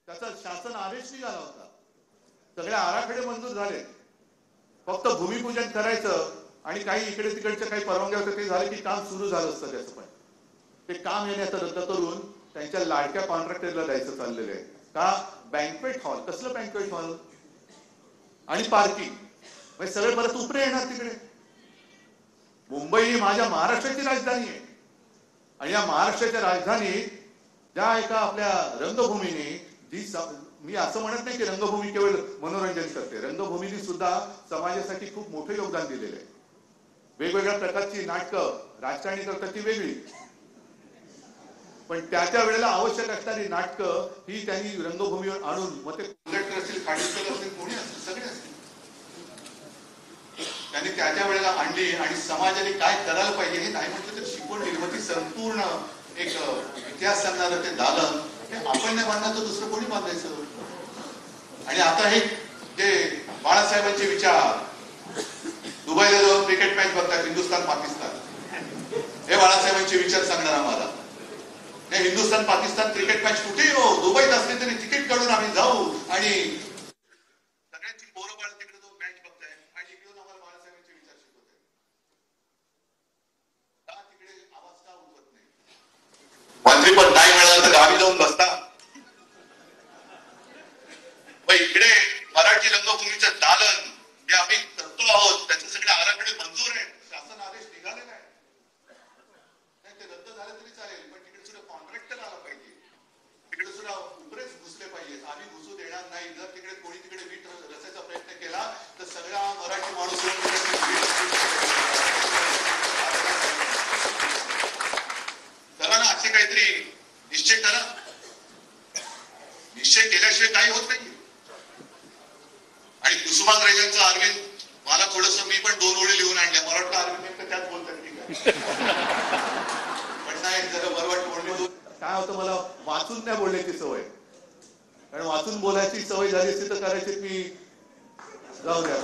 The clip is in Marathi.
त्याचा शासन आदेश निघाला होता, सगळे आराखडे मंजूर झाले, फक्त भूमिपूजन करायचं आणि काही इकडे तिकडच्या काही परवानग्या होत्या ते झाले की काम सुरू झालं असतं. त्याचं पण ते काम येणे आता रद्द करून त्यांच्या लाडक्या कॉन्ट्रॅक्टरला द्यायचं चाललेलं आहे. का? Banquet hall. कसलं बँक्वेट हॉल आणि पार्किंग, म्हणजे सगळे परत उपरे येणार तिकडे. मुंबई ही माझ्या महाराष्ट्राची राजधानी आहे आणि या महाराष्ट्राच्या राजधानीत ज्या एका आपल्या रंगभूमीने जी मी असं म्हणत नाही की रंगभूमी केवळ मनोरंजन करते, रंगभूमीने सुद्धा समाजासाठी खूप मोठं योगदान दिलेलं आहे. वेगवेगळ्या प्रकारची नाटकं राजकारणी करतात ती वेगळी, पण त्या वेळेला आवश्यक असणारी नाटकं ही त्यांनी रंगभूमीवर आणून, मग ते कुलटकर असतील, खाडीलकर असतील, कोणी असतील, सगळे असतील, त्यांनी त्या वेळेला आणली आणि समाजाने काय करायला पाहिजे हे नाही म्हटलं तर शिकवण दिली. मग ती संपूर्ण एक इतिहास सांगणारं ते दालन हे आपण नाही बांधणार तर दुसरं कोणी बांधायचं. आणि आता हे जे बाळासाहेबांचे विचार, दुबईला जाऊन क्रिकेट मॅच बघतात हिंदुस्थान पाकिस्तान, हे बाळासाहेबांचे विचार सांगणार आम्हाला. हिंदुस्थान पाकिस्तान क्रिकेट मॅच कुठेही हो, दुबईत असले तरी तिकीट काढून आम्ही जाऊ आणि सगळ्यांची पोरं बाळ तिकडे जाऊन मॅच बघताय आणि इकडून आम्हाला बाळासाहेबांचे विचार शिकवत आहे. का तिकडे आवाज का उठवत नाही? मंत्रीपद नाही मिळालं तर गावी जाऊन बसता. इकडे मराठी रंगभूमीचं दालन जे आम्ही करतो आहोत त्याचे सगळे आराखडे मंजूर आहेत, शासन आदेश निघालेला आहे. ते रद्द झाले तरी चालेल, पण तिकडे सुद्धा कॉन्ट्रॅक्टर आला पाहिजे, तिकडे सुद्धा उपरेच घुसले पाहिजेत. आम्ही घुसू देणार नाही. जर तिकडे कोणी तिकडे वीट रचायचा प्रयत्न केला तर सगळा मराठी माणूस करा ना, असे काहीतरी निश्चय करा. निश्चय केल्याशिवाय काही होत नाही. आणि कुसुमाग्रजांचं अरविंद, मला थोडस मी पण 2 ओळी लिहून आणल्या, मला वाटतं अरविंद नेमकं त्याच बोलतात की काय, पण नाही, जरा बरं वाटतं ओळी. काय होतं, मला वाचून नाही बोलण्याची सवय, कारण वाचून बोलायची सवय झाली असती तर कदाचित मी जाऊ द्या.